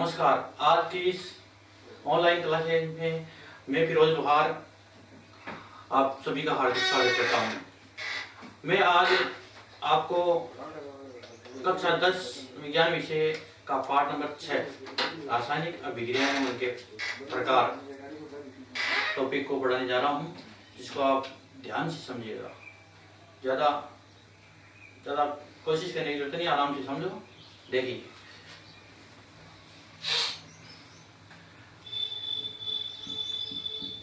नमस्कार। आज की इस ऑनलाइन क्लास में मैं फिरोज लोहार आप सभी का हार्दिक स्वागत करता हूँ। मैं आज आपको कक्षा 10 विज्ञान विषय का पाठ नंबर 6 रासायनिक अभिक्रिया में उनके प्रकार टॉपिक को पढ़ाने जा रहा हूँ, जिसको आप ध्यान से समझिएगा। ज़्यादा कोशिश करने की जरूरत नहीं, आराम से समझो। देखिए,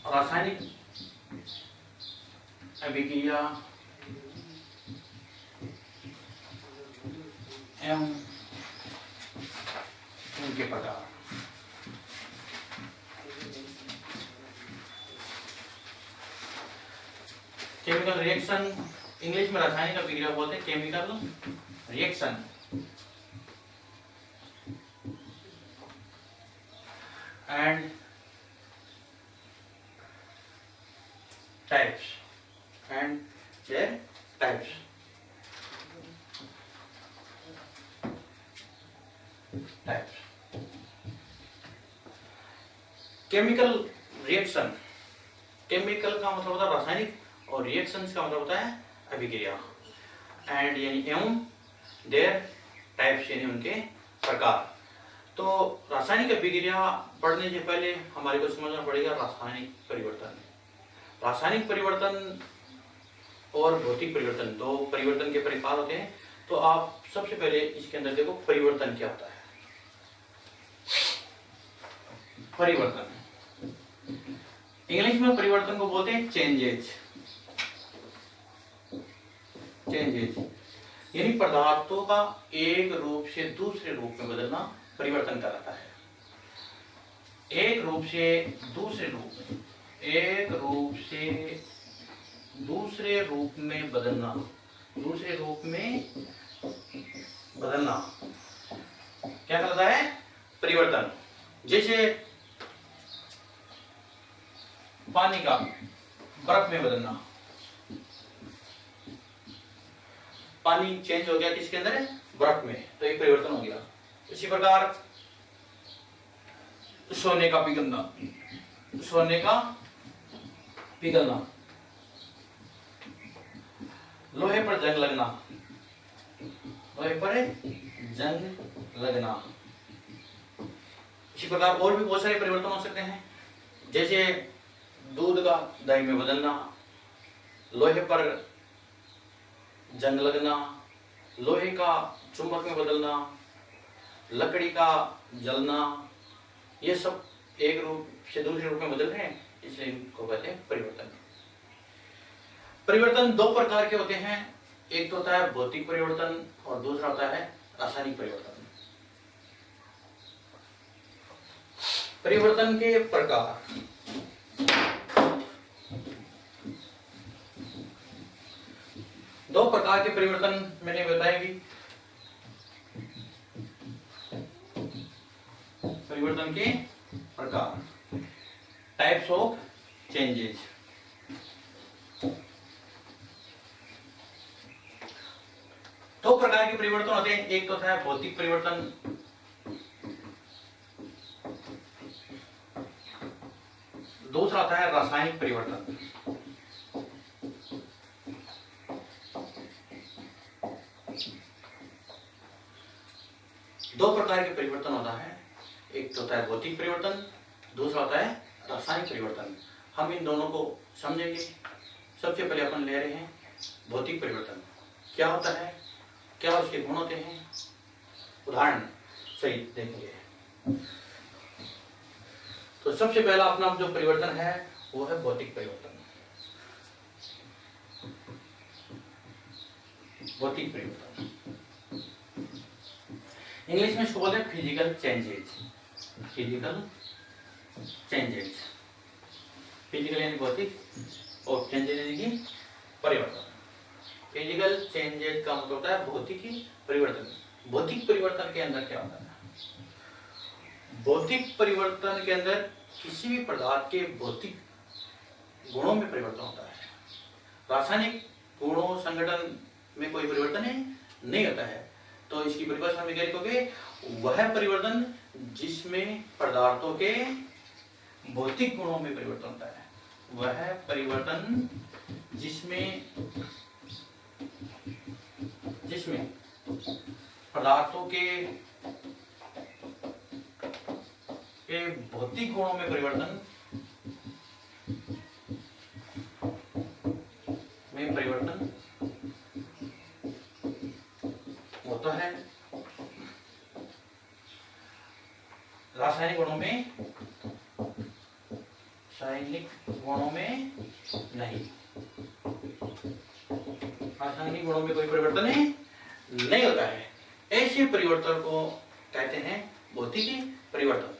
रासायनिक अभिक्रिया एवं उनके प्रकार। केमिकल रिएक्शन, इंग्लिश में रासायनिक अभिक्रिया बोलते हैं chemical reaction. And types and their types. Chemical reaction, chemical का मतलब होता है रासायनिक और रिएक्शंस का मतलब होता है अभिक्रिया। एंड यानी एवं देयर टाइप्स यानी उनके प्रकार। तो रासायनिक अभिक्रिया पढ़ने से पहले हमारे को समझना पड़ेगा रासायनिक परिवर्तन। रासायनिक परिवर्तन और भौतिक परिवर्तन, दो परिवर्तन के प्रकार होते हैं। तो आप सबसे पहले इसके अंदर देखो परिवर्तन क्या होता है। परिवर्तन इंग्लिश में परिवर्तन को बोलते हैं चेंजेज। चेंजेज यानी पदार्थों का एक रूप से दूसरे रूप में बदलना परिवर्तन कहलाता है। एक रूप से दूसरे रूप में, एक रूप से दूसरे रूप में बदलना, दूसरे रूप में बदलना क्या कहलाता है? परिवर्तन। जैसे पानी का बर्फ में बदलना, पानी चेंज हो गया किसके अंदर? बर्फ में, तो एक परिवर्तन हो गया। इसी प्रकार सोने का पिघलना, सोने का पिघलना, लोहे पर जंग लगना, लोहे पर जंग लगना। इसी प्रकार और भी बहुत सारे परिवर्तन हो सकते हैं, जैसे दूध का दही में बदलना, लोहे पर जंग लगना, लोहे का चुंबक में बदलना, लकड़ी का जलना। ये सब एक रूप से दूसरे रूप में बदल रहे हैं, इसलिए इनको कहते हैं परिवर्तन। परिवर्तन दो प्रकार के होते हैं, एक तो होता है भौतिक परिवर्तन और दूसरा होता है रासायनिक परिवर्तन। परिवर्तन के प्रकार, दो प्रकार के परिवर्तन मैंने बताए भी। परिवर्तन के प्रकार, टाइप्स ऑफ चेंजेस। दो प्रकार के परिवर्तन होते हैं, एक तो होता है भौतिक परिवर्तन, दूसरा होता है रासायनिक परिवर्तन। दो प्रकार के परिवर्तन होता है, एक तो होता है भौतिक परिवर्तन, दूसरा होता है रासायनिक परिवर्तन। हम इन दोनों को समझेंगे। सबसे पहले अपन ले रहे हैं भौतिक परिवर्तन। क्या होता है, क्या उसके गुण होते हैं, उदाहरण सही देखेंगे। तो सबसे पहला अपना जो परिवर्तन है वो है भौतिक परिवर्तन। भौतिक परिवर्तन इंग्लिश में इसको बोलते हैं physical changes. Physical changes, physical यानी भौतिक और चेंजेज यानी कि परिवर्तन। फिजिकल चेंजेज का मतलब होता है भौतिक परिवर्तन। भौतिक परिवर्तन के अंदर क्या होता है? भौतिक परिवर्तन के अंदर किसी भी पदार्थ के भौतिक गुणों में परिवर्तन होता है। रासायनिक गुणों संगठन में कोई परिवर्तन नहीं होता है। तो इसकी परिभाषा वैज्ञानिकों के वह परिवर्तन जिसमें पदार्थों के भौतिक गुणों में परिवर्तन होता है, वह परिवर्तन जिसमें पदार्थों के भौतिक गुणों में परिवर्तन होता है, रासायनिक गुणों में नहीं। रासायनिक गुणों में कोई परिवर्तन नहीं होता है। ऐसे परिवर्तन को कहते हैं भौतिक परिवर्तन।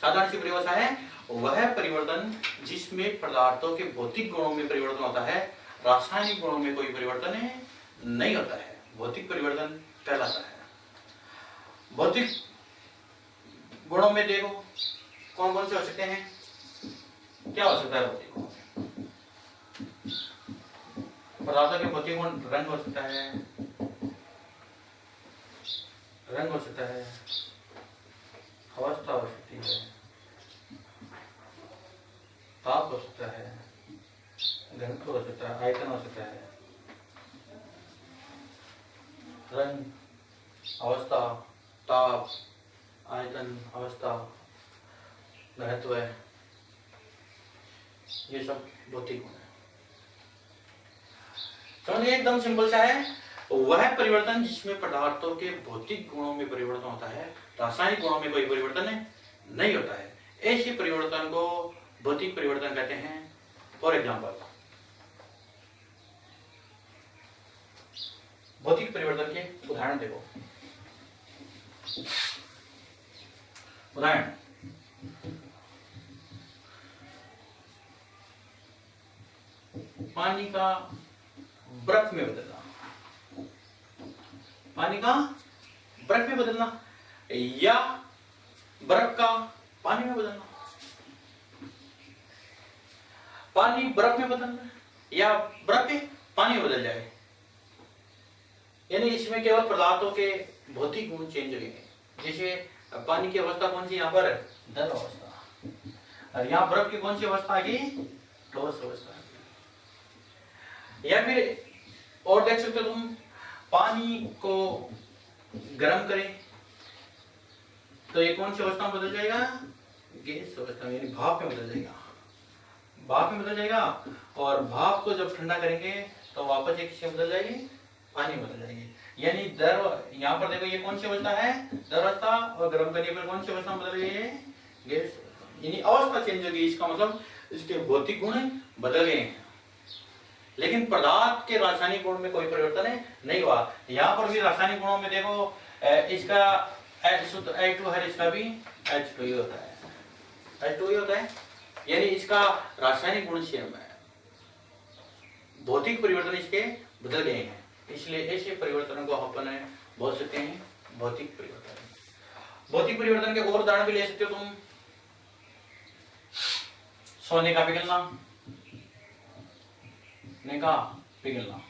साधारण सी परिभाषा है, वह परिवर्तन जिसमें पदार्थों के भौतिक गुणों में परिवर्तन होता है, रासायनिक गुणों में कोई परिवर्तन नहीं होता है, भौतिक परिवर्तन कहलाता है। भौतिक गुणों में देखो कौन कौन से हो सकते हैं, क्या हो सकता है भौतिक गुणों में? पदार्थों के भौतिक गुण रंग हो सकता है, अवस्था हो सकती है, ताप हो सकता है, घनत्व हो सकता है, आयतन हो सकता है। रंग, अवस्था, ताप, आयतन, अवस्था, घनत्व, ये सब भौतिक गुण है। समझिए एकदम सिंपल सा है, वह परिवर्तन जिसमें पदार्थों के भौतिक गुणों में परिवर्तन होता है, रासायनिक गुणों में कोई परिवर्तन नहीं होता है। ऐसे परिवर्तन को भौतिक परिवर्तन कहते हैं। फॉर एग्जाम्पल, भौतिक परिवर्तन के उदाहरण देखो। उदाहरण, पानी का बर्फ में बदलना, पानी का बर्फ में बदलना, या बर्फ का पानी में बदलना। पानी बर्फ में बदलना या बर्फ के पानी में बदल जाए, यानी इसमें केवल पदार्थों के भौतिक गुण चेंज हुए हैं। जैसे पानी की अवस्था कौन सी, यहाँ पर द्रव अवस्था, और यहाँ बर्फ की कौन सी अवस्था आ गई, ठोस अवस्था। या फिर और देख सकते हो तुम, पानी को गर्म करें तो ये कौन सी अवस्था में बदल जाएगा, गैस अवस्था में, यानी भाप में बदल जाएगा, भाप में बदल जाएगा। और भाप को जब ठंडा करेंगे तो वापस एक किसमें बदल जाएगी, पानी में बदल जाएगी। यानी द्रव, यहाँ पर देखो ये कौन सी अवस्था है, द्रव अवस्था, और गर्म करने पर कौन सी अवस्था में बदल गई है, गैस। यानी अवस्था चेंज हो गई, इसका मतलब इसके भौतिक गुण बदल गए हैं, लेकिन पदार्थ के रासायनिक गुण में कोई परिवर्तन नहीं हुआ। यहाँ पर भी रासायनिक गुणों में देखो, इसका शुद्ध H2 है, इसका भी H2 ही होता है, H2 ही होता है, यानी इसका रासायनिक गुण सेम है, भौतिक परिवर्तन इसके बदल गए हैं। इसलिए ऐसे परिवर्तनों को अपन बोल सकते हैं भौतिक परिवर्तन। भौतिक परिवर्तन के और उदाहरण भी ले सकते हो तुम। सोने का पिघलना, ने का पिघलना,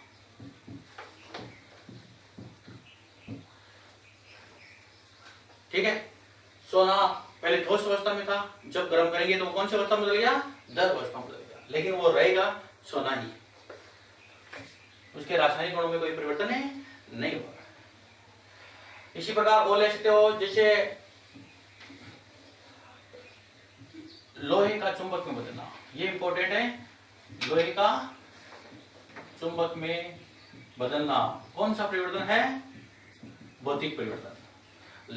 ठीक है। सोना पहले ठोस अवस्था में था, जब गर्म करेंगे तो कौन सी अवस्था में बदल गया, द्रव अवस्था में बदल गया, लेकिन वो रहेगा सोना ही, उसके रासायनिक गुणों में कोई परिवर्तन नहीं हुआ। इसी प्रकार और ले सकते हो, जैसे लोहे का चुंबक में बदलना, ये इंपॉर्टेंट है। लोहे का चुंबक में बदलना कौन सा परिवर्तन है, भौतिक परिवर्तन।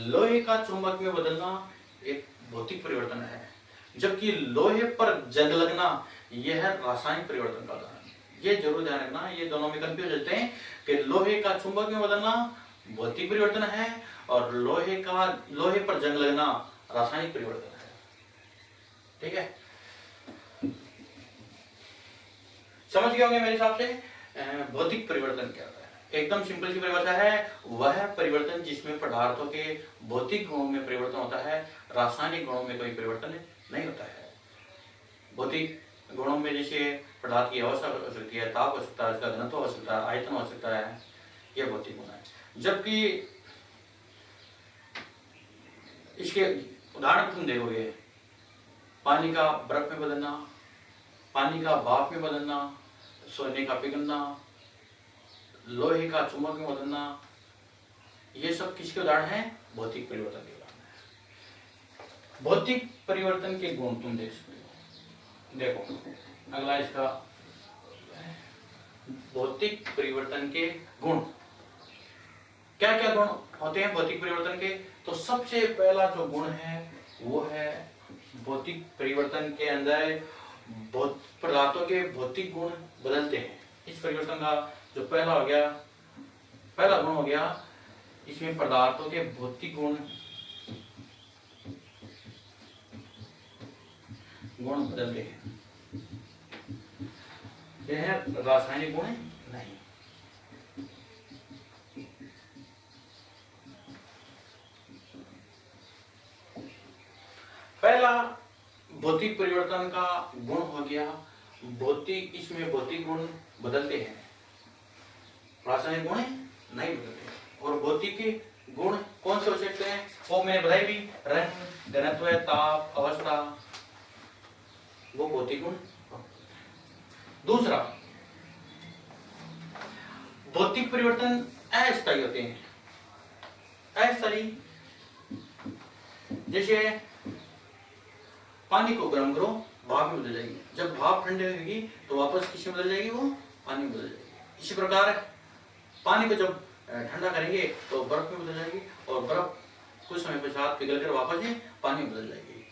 लोहे का चुंबक में बदलना एक भौतिक परिवर्तन है, जबकि लोहे पर जंग लगना यह रासायनिक परिवर्तन का उदाहरण है। ये जरूर ध्यान रखना, ये दोनों में कंफ्यूज होते हैं कि लोहे का चुंबक में बदलना भौतिक परिवर्तन है और लोहे पर जंग लगना रासायनिक परिवर्तन है, ठीक है। समझ गए होंगे मेरे हिसाब से भौतिक परिवर्तन क्या होता है। एकदम सिंपल सी परिभाषा है, वह परिवर्तन जिसमें पदार्थों के भौतिक गुणों में परिवर्तन होता है, रासायनिक गुणों में कोई परिवर्तन नहीं होता है। भौतिक गुणों में जैसे पदार्थ की अवस्था हो सकती है, ताप हो सकता है, इसका घनत्व हो सकता है, आयतन हो सकता है, यह भौतिक गुण है। जबकि इसके उदाहरण तुम देखोगे, पानी का बर्फ में बदलना, पानी का भाप में बदलना, सोने का पिघलना, लोहे का चुंबक में बदलना, ये सब किसके उदाहरण हैं? भौतिक परिवर्तन के उदाहरण है। भौतिक परिवर्तन के गुण तुम देख सकते हो। देखो अगला इसका भौतिक परिवर्तन के गुण, क्या क्या गुण होते हैं भौतिक परिवर्तन के? तो सबसे पहला जो गुण है वो है भौतिक परिवर्तन के अंदर पदार्थों के भौतिक गुण बदलते हैं। इस परिवर्तन का जो पहला गुण हो गया, इसमें पदार्थों के भौतिक गुण बदलते हैं। यह है रासायनिक गुण नहीं। पहला भौतिक परिवर्तन का गुण हो गया इसमें भौतिक गुण बदलते हैं, रासायनिक गुण नहीं बदलते। और भौतिक गुण कौन से हो सकते हैं? वो मैंने बताई भी, रंग, घनत्व, ताप, अवस्था, वो भौतिक गुण। दूसरा, भौतिक परिवर्तन अस्थायी होते हैं। अस्थायी जैसे पानी को गर्म करो, भाप में बदल जाएगी। जब भाप ठंडी होगी तो वापस किसमें बदल जाएगी? वो पानी में बदल जाएगी। इसी प्रकार पानी को जब ठंडा करेंगे तो बर्फ में बदल जाएगी, और बर्फ कुछ समय पश्चात पिघल कर वापस पानी में बदल जाएगी।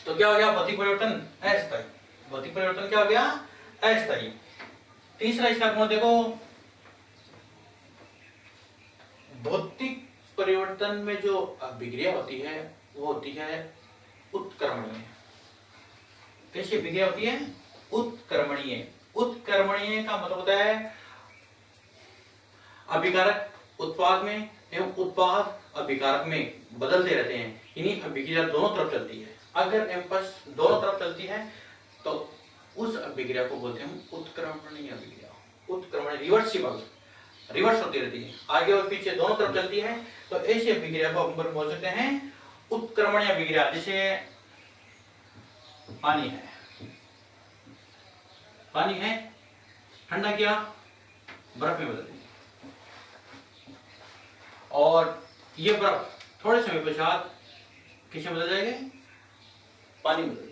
तो क्या हो गया? भौतिक परिवर्तन अस्थायी। भौतिक परिवर्तन क्या हो गया? अस्थायी। तीसरा इसका गुण देखो, भौतिक परिवर्तन में जो अभिक्रिया होती है वो होती है उत्क्रमणीय। कैसी अभिक्रिया होती है? उत्क्रमणीय। उत्क्रमणीय का मतलब होता है अभिकारक उत्पाद में एवं उत्पाद अभिकारक में बदलते रहते हैं। इन्हीं अभिक्रिया दोनों तरफ चलती है। अगर एम्पस दोनों तरफ चलती है तो उस अभिक्रिया को बोलते हैं उत्क्रमणीय अभिक्रिया। उत्क्रमणीय रिवर्स होती रहती है, आगे और पीछे दोनों तरफ चलती है, तो ऐसी अभिक्रिया को हम बोल सकते हैं उत्क्रमणीय अभिक्रिया। जैसे पानी है, ठंडा किया, बर्फ में बदल दिया, और ये बर्फ थोड़े समय पश्चात किसमें बदल जाएगी? पानी में बदल जाएगी।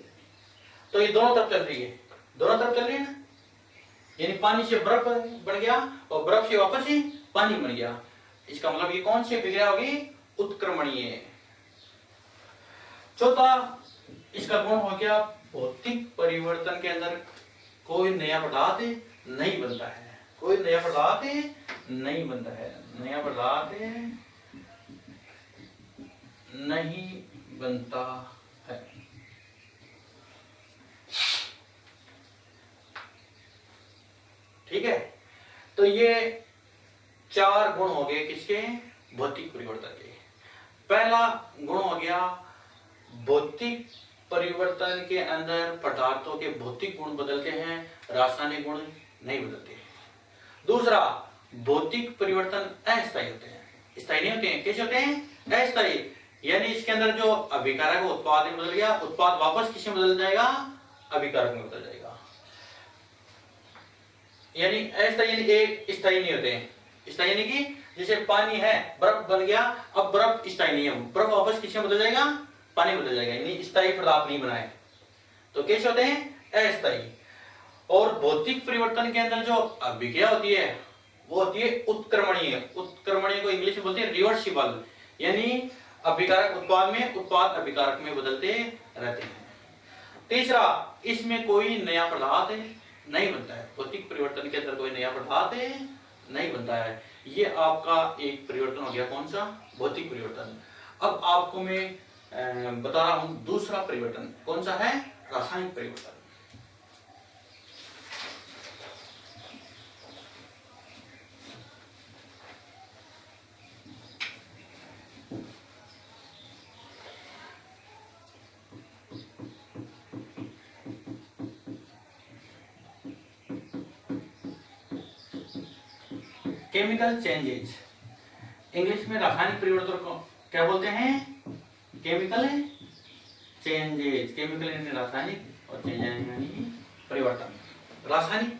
तो ये दोनों तरफ चल रही है, दोनों तरफ चल रही है ना, यानी पानी से बर्फ बन गया और बर्फ से वापस ही पानी बन गया। इसका मतलब ये कौन सी अभिक्रिया होगी? उत्क्रमणीय। चौथा इसका गुण हो गया, भौतिक परिवर्तन के अंदर कोई नया पदार्थ नहीं बनता है। कोई नया पदार्थ नहीं बनता है। नया पदार्थ नहीं बनता है। ठीक है, तो ये चार गुण हो गए किसके? भौतिक परिवर्तन के। पहला गुण हो गया, भौतिक परिवर्तन के अंदर पदार्थों के भौतिक गुण बदलते हैं, रासायनिक गुण नहीं बदलते हैं। दूसरा, भौतिक परिवर्तन अस्थायी होते हैं, स्थायी नहीं होते हैं। कैसे होते हैं? अस्थायी, यानी इसके अंदर जो अभिकारक उत्पाद में बदल गया, उत्पाद वापस किसमें बदल जाएगा? अभिकारक में बदल जाएगा। यानी अस्थायी, यानी एक स्थायी नहीं होते हैं। स्थायी यानी कि जैसे पानी है, बर्फ बन गया, अब बर्फ स्थायी नहीं है, बर्फ वापस किसमें बदल जाएगा? पानी बदल जाएगा, यानी स्थायी पदार्थ नहीं बनाए। तो कैसे होते हैं? अस्थायी। और भौतिक परिवर्तन के अंदर जो अभिक्रिया होती है वो होती है उत्क्रमणीय। उत्क्रमणीय को इंग्लिश में बोलते हैं रिवर्सिबल, यानी अभिकारक उत्पाद में उत्पाद अभिकारक में बदलते रहते हैं। तीसरा, इसमें कोई नया पदार्थ नहीं बनता है। भौतिक परिवर्तन के अंदर कोई नया पदार्थ नहीं बनता है। ये आपका एक परिवर्तन हो गया, कौन सा? भौतिक परिवर्तन। अब आपको मैं बता रहा हूं दूसरा परिवर्तन, कौन सा है? रासायनिक परिवर्तन। केमिकल चेंजेज, इंग्लिश में रासायनिक परिवर्तन को क्या बोलते हैं? Chemical changes. केमिकल यानी रासायनिक और चेंज यानी परिवर्तन। रासायनिक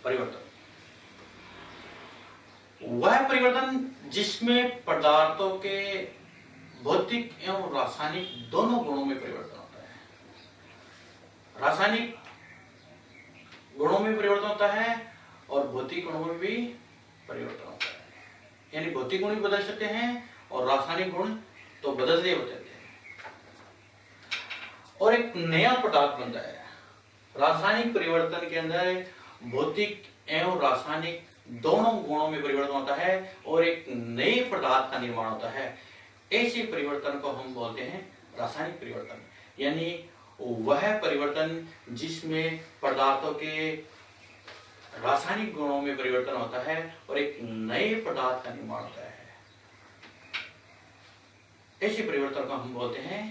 परिवर्तन वह परिवर्तन जिसमें पदार्थों के भौतिक एवं रासायनिक दोनों गुणों में परिवर्तन होता है। रासायनिक गुणों में परिवर्तन होता है और भौतिक गुणों में भी परिवर्तन होता है। यानी भौतिक गुण भी बदल सकते हैं और रासायनिक गुण तो बदलते होते हैं और एक नया पदार्थ बनता है। रासायनिक परिवर्तन के अंदर भौतिक एवं रासायनिक दोनों गुणों में परिवर्तन होता है और एक नए पदार्थ का निर्माण होता है। ऐसे परिवर्तन को हम बोलते हैं रासायनिक परिवर्तन। यानी वह परिवर्तन जिसमें पदार्थों के रासायनिक गुणों में परिवर्तन होता है और एक नए पदार्थ का निर्माण होता है। ऐसे परिवर्तन को हम बोलते हैं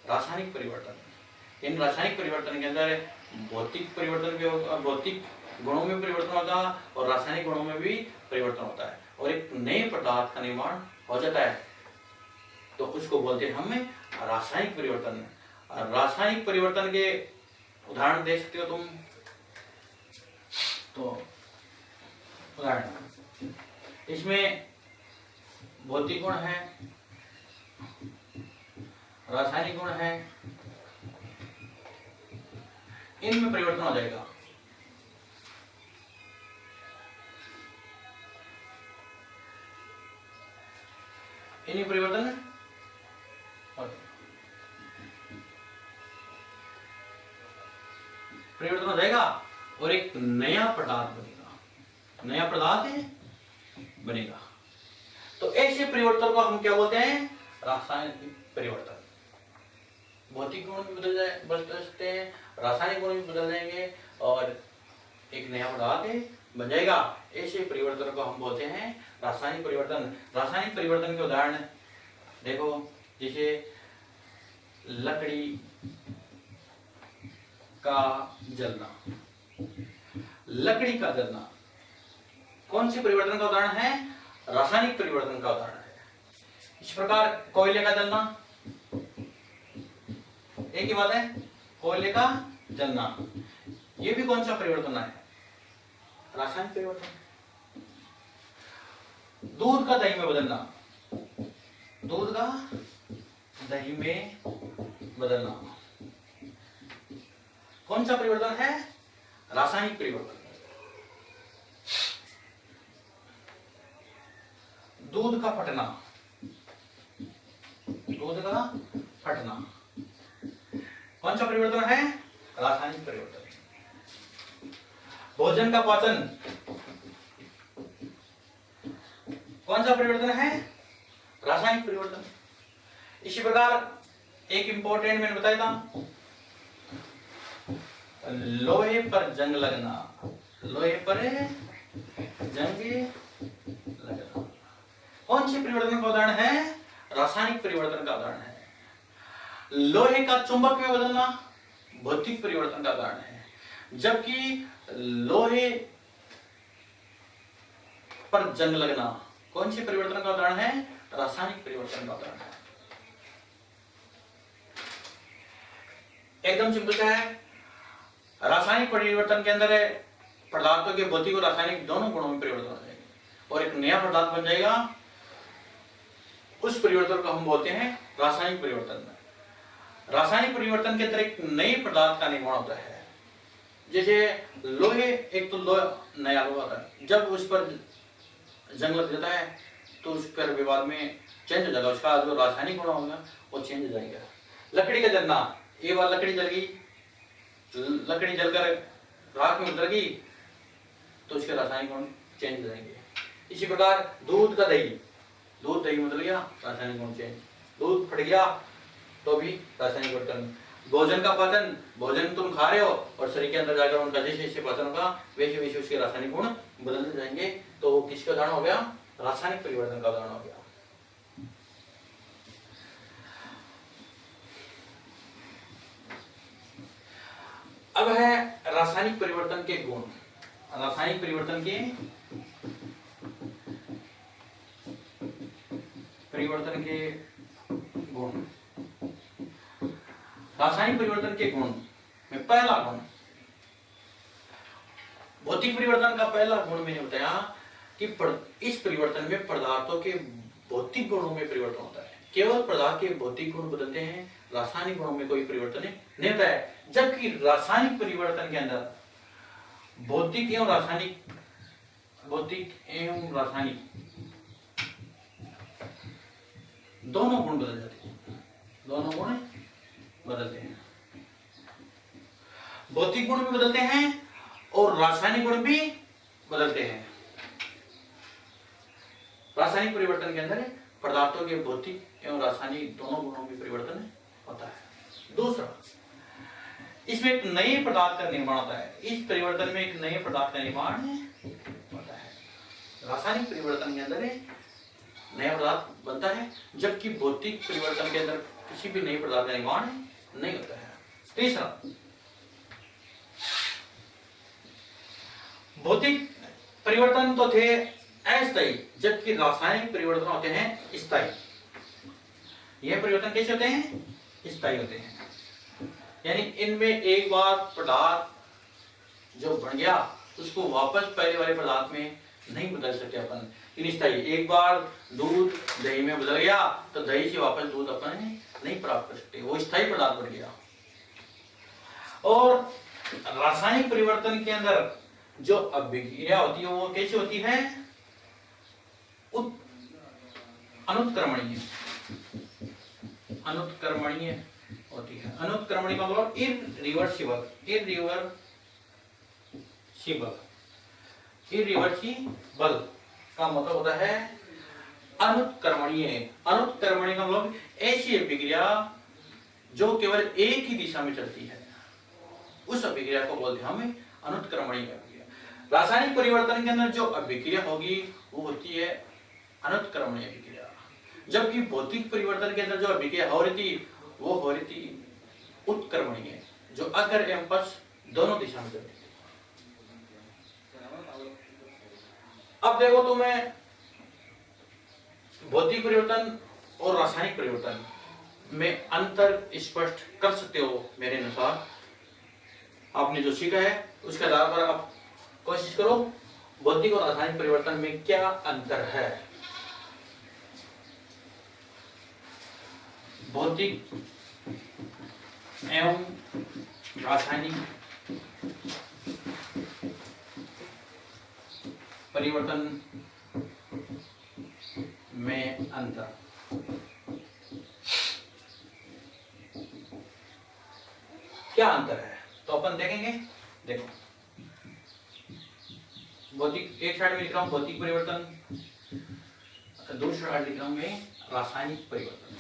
रासायनिक परिवर्तन। इन रासायनिक परिवर्तन के अंदर भौतिक परिवर्तन भी होगा, भौतिक गुणों में परिवर्तन होता है और रासायनिक गुणों में भी परिवर्तन होता है और एक नए पदार्थ का निर्माण हो जाता है। तो उसको बोलते हैं हम रासायनिक परिवर्तन। रासायनिक परिवर्तन के उदाहरण दे सकते हो तुम। तो उदाहरण इसमें भौतिक गुण है, रासायनिक गुण है, इनमें परिवर्तन हो जाएगा। इन्हीं परिवर्तन परिवर्तन हो जाएगा और एक नया पदार्थ बनेगा। नया पदार्थ बनेगा। तो ऐसे परिवर्तन को हम क्या बोलते हैं? रासायनिक परिवर्तन। भौतिक गुण भी बदल सकते हैं, रासायनिक गुण भी बदल जाएंगे और एक नया पदार्थ बन जाएगा। ऐसे परिवर्तन को हम बोलते हैं रासायनिक परिवर्तन। रासायनिक परिवर्तन के उदाहरण देखो, जैसे लकड़ी का जलना। लकड़ी का जलना कौन सी परिवर्तन का उदाहरण है? रासायनिक परिवर्तन का उदाहरण है। इस प्रकार कोयले का जलना, एक ही बात है, कोयले का जलना, ये भी कौन सा परिवर्तन है? रासायनिक परिवर्तन। दूध का दही में बदलना, दूध का दही में बदलना कौन सा परिवर्तन है? रासायनिक परिवर्तन। दूध का फटना, दूध का फटना कौन सा परिवर्तन है? रासायनिक परिवर्तन। भोजन का पाचन कौन सा परिवर्तन है? रासायनिक परिवर्तन। इसी प्रकार एक इंपॉर्टेंट मैंने बताया था, लोहे पर जंग लगना। लोहे पर जंग लगना कौन सी परिवर्तन का उदाहरण है? रासायनिक परिवर्तन का उदाहरण है। लोहे का चुंबक में बदलना भौतिक परिवर्तन का उदाहरण है, जबकि लोहे पर जंग लगना कौन सी परिवर्तन का उदाहरण है? रासायनिक परिवर्तन का उदाहरण है। एकदम सिंपल सा है। रासायनिक परिवर्तन के अंदर पदार्थों के भौतिक और रासायनिक दोनों गुणों में परिवर्तन हो जाएगा और एक नया पदार्थ बन जाएगा। उस परिवर्तन को हम बोलते हैं रासायनिक परिवर्तन। रासायनिक परिवर्तन के अंदर एक नए पदार्थ का निर्माण होता है। जैसे लोहे, एक तो नया लोहा होता है, जब उस पर जंग लग जाता है तो उस पर विवाद में चेंज हो जाएगा, उसका जो रासायनिक गुण होगा वो चेंज हो जाएगा। लकड़ी का जलना, एक बार लकड़ी जल गई, लकड़ी जलकर राख में उतर गई तो उसके रासायनिक गुण चेंज हो जाएंगे। इसी प्रकार दूध का दही, दूध दही में बदल गया, रासायनिक गुण चेंज। दूध फट गया तो भी रासायनिक परिवर्तन। भोजन का पाचन, भोजन तुम खा रहे हो और शरीर के अंदर जाकर उनका जैसे जैसे पाचन होगा वैसे वैसे उसके रासायनिक गुण बदलते जाएंगे। तो वो किसका उदाहरण हो गया? रासायनिक परिवर्तन का उदाहरण हो गया। अब है रासायनिक परिवर्तन के गुण। रासायनिक परिवर्तन के गुण। रासायनिक परिवर्तन के गुण में पहला गुण, भौतिक परिवर्तन का पहला गुण मैंने बताया कि इस परिवर्तन में पदार्थों के भौतिक गुणों में परिवर्तन होता है। केवल पदार्थ के भौतिक गुण बदलते हैं, रासायनिक गुणों में कोई परिवर्तन नहीं होता है। जबकि रासायनिक परिवर्तन के अंदर भौतिक एवं रासायनिक दोनों गुण बदल जाते हैं, दोनों गुण बदलते हैं। भौतिक गुण भी बदलते हैं और रासायनिक गुण भी बदलते हैं। रासायनिक परिवर्तन के अंदर पदार्थों के भौतिक एवं रासायनिक दोनों गुणों में परिवर्तन होता है। दूसरा, इसमें एक नए पदार्थ का निर्माण होता है। इस परिवर्तन में एक नए पदार्थ का निर्माण होता है। रासायनिक परिवर्तन के अंदर नया पदार्थ बनता है, जबकि भौतिक परिवर्तन के अंदर किसी भी नए पदार्थ का निर्माण नहीं होता है। तीसरा, भौतिक परिवर्तन तो थे अस्थायी, जबकि रासायनिक परिवर्तन होते हैं स्थायी। यह परिवर्तन कैसे होते हैं? स्थायी होते हैं। यानी इनमें एक बार पदार्थ जो बन गया उसको वापस पहले वाले पदार्थ में नहीं बदल सकते अपन। स्थायी, एक बार दूध दही में बदल गया तो दही से वापस दूध अपन नहीं प्राप्त कर सकते, वो स्थायी पदार्थ बन गया। और रासायनिक परिवर्तन के अंदर जो अभिक्रिया होती है वो कैसी होती है? अनुत्क्रमणीय होती है। अनुत्क्रमणीय का मतलब इरिवर्सिबल का मतलब होता है अनुत्क्रमणीय। अनुत्क्रमणीय का मतलब ऐसी अभिक्रिया जो केवल एक ही दिशा में चलती है, उस अभिक्रिया को बोलते हैं हमें अनुत्क्रमणीय अभिक्रिया। रासायनिक परिवर्तन के अंदर जो अभिक्रिया होगी वो होती है अनुत्क्रमणीय अभिक्रिया, जबकि भौतिक परिवर्तन के अंदर जो अभिक्रिया हो रही थी वो हो रही थी उत्क्रमणीय, जो अगर एवं पक्ष दोनों दिशा में चलती थी। अब देखो तुम्हें भौतिक परिवर्तन और रासायनिक परिवर्तन में अंतर स्पष्ट कर सकते हो मेरे अनुसार। आपने जो सीखा है उसके आधार पर आप कोशिश करो भौतिक और रासायनिक परिवर्तन में क्या अंतर है। भौतिक एवं रासायनिक परिवर्तन में अंतर। क्या अंतर है तो अपन देखेंगे। देखो, भौतिक एक साइड में लिख रहा हूं भौतिक परिवर्तन, दूसरा साइड लिख रहा हूं मैं रासायनिक परिवर्तन।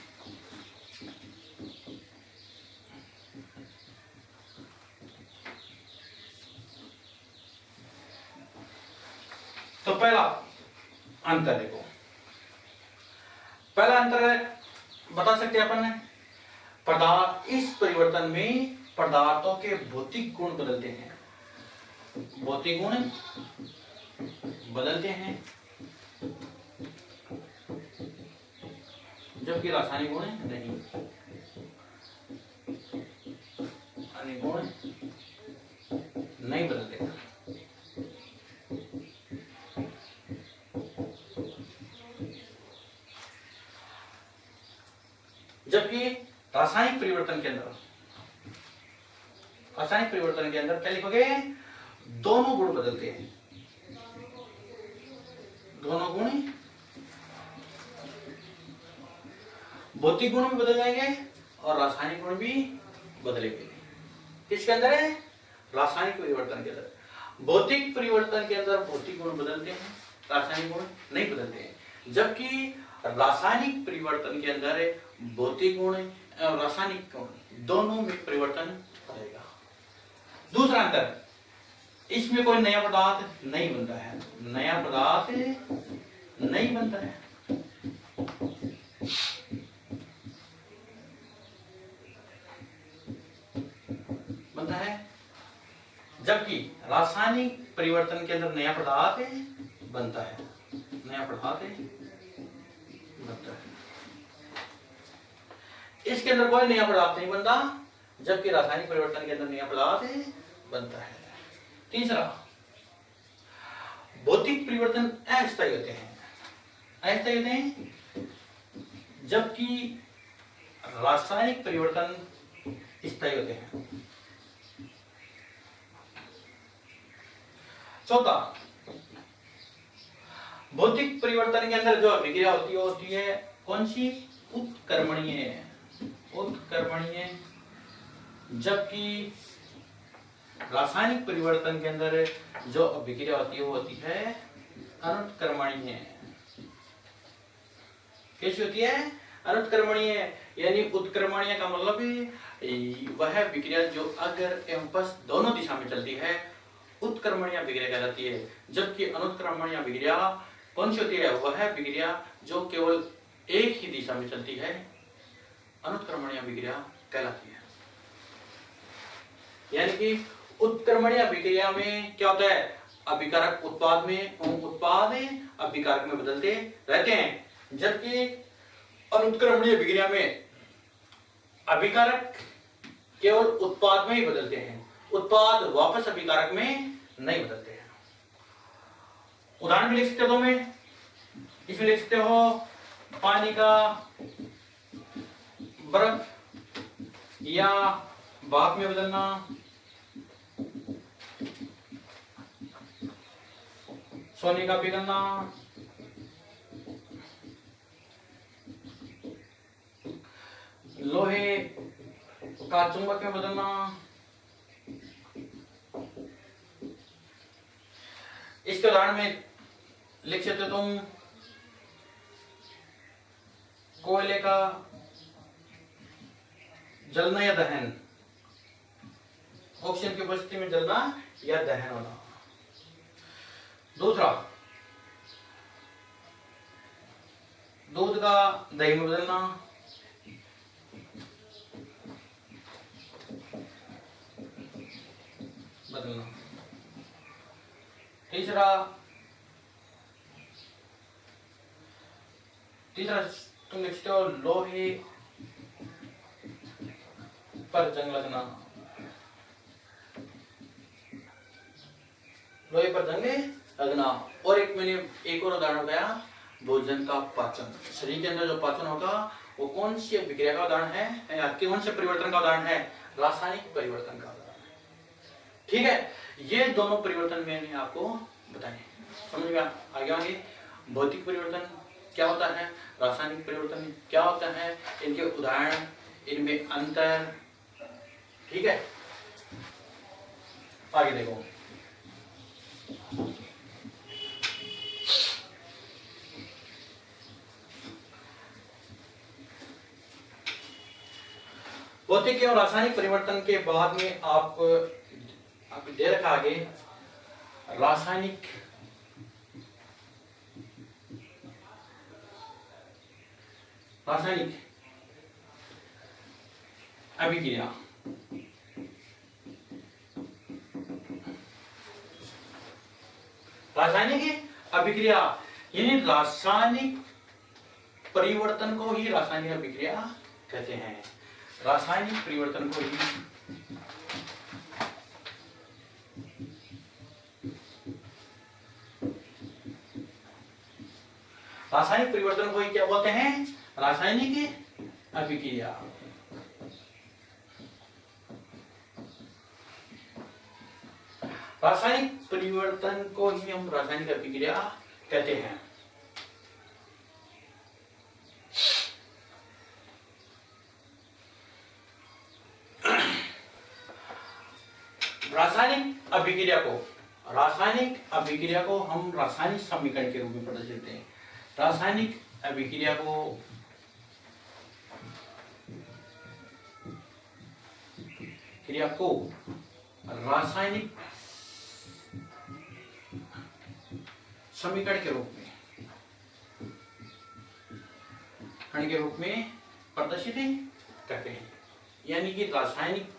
तो पहला अंतर देखो, पहला अंतर बता सकते हैं अपन पदार्थ, इस परिवर्तन में पदार्थों के भौतिक गुण बदलते हैं, भौतिक गुण बदलते हैं, जबकि रासायनिक गुण नहीं, रासायनिक गुण नहीं बदलते। जबकि रासायनिक परिवर्तन के अंदर क्या लिखोगे? दोनों गुण बदलते हैं, दोनों गुण, भौतिक गुण भी बदल जाएंगे और रासायनिक गुण भी बदलेंगे। किसके अंदर है? रासायनिक परिवर्तन के अंदर। भौतिक परिवर्तन के अंदर भौतिक गुण बदलते हैं, रासायनिक गुण नहीं बदलते हैं। जबकि रासायनिक परिवर्तन के अंदर भौतिक गुण और रासायनिक गुण दोनों में परिवर्तन आएगा। दूसरा अंतर, इसमें कोई नया पदार्थ नहीं बनता है, नया पदार्थ नहीं बनता है। बनता है, जबकि रासायनिक परिवर्तन के अंदर नया पदार्थ बनता है, नया पदार्थ बनता है। इसके अंदर कोई नया पदार्थ नहीं बनता, जबकि रासायनिक परिवर्तन के अंदर नया पदार्थ बनता है। तीसरा, भौतिक परिवर्तन अस्थायी होते हैं। अस्थायी होते हैं, जबकि रासायनिक परिवर्तन स्थायी होते हैं। चौथा, भौतिक परिवर्तन के अंदर जो अभिक्रिया होती है कौन सी? उत्क्रमणीय। उत्क्रमणीय, जबकि रासायनिक परिवर्तन के अंदर जो अभिक्रिया होती है वो होती है अनुत्क्रमणीय। कैसी होती है? अनुत्क्रमणीय। यानी उत्क्रमणीय का मतलब वह विक्रिया जो अगर एवं पस दोनों दिशा में चलती है उत्क्रमणीय विक्रिया कहलाती है, जबकि अनुत्क्रमणीय विक्रिया कौन सी होती है? वह विक्रिया जो केवल एक ही दिशा में चलती है अनुत्क्रमणीय विक्रिया कहलाती है। यानी कि उत्क्रमणीय विक्रिया में क्या होता है? अभिकारक उत्पाद में, उत्पाद अभिकारक में बदलते रहते हैं, जबकि अनुत्क्रमणीय विक्रिया में अभिकारक केवल उत्पाद में ही बदलते हैं, उत्पाद वापस अभिकारक में नहीं बदलते हैं। उदाहरण भी लिख सकते हो में, इसमें लिख सकते हो पानी का बर्फ या भाप में बदलना, सोने का पिघलना, लोहे का चुंबक में बदलना। इसके उदाहरण में लिख सकते तुम कोयले का जलना या दहन, ऑक्सीजन की उपस्थिति में जलना या दहन होना। दूसरा, दूध का दही में बदलना, तीसरा तुम लिखते हो लोहे पर जंग लगना, लोहे पर जंग लगना। और एक और उदाहरण गया भोजन का पाचन। शरीर के अंदर जो पाचन होगा वो कौन सी विक्रिया का उदाहरण है या कौन से परिवर्तन का उदाहरण है? रासायनिक परिवर्तन का उदाहरण है। ठीक है, ये दोनों परिवर्तन मैंने आपको बताए, समझ में आगे भौतिक परिवर्तन क्या होता है, रासायनिक परिवर्तन क्या होता है, इनके उदाहरण, इनमें अंतर। ठीक है, आगे देखो। भौतिक एवं रासायनिक परिवर्तन के बाद में आप दे रखा आगे रासायनिक अभिक्रिया। रासायनिक अभिक्रिया यानी रासायनिक परिवर्तन को ही रासायनिक अभिक्रिया कहते हैं। रासायनिक परिवर्तन को ही क्या बोलते हैं? रासायनिक अभिक्रिया। रासायनिक परिवर्तन को ही हम रासायनिक अभिक्रिया कहते हैं। रासायनिक अभिक्रिया को हम रासायनिक समीकरण के रूप में प्रदर्शित करते हैं। रासायनिक अभिक्रिया को रासायनिक समीकरण के रूप में प्रदर्शित करते हैं। यानी कि रासायनिक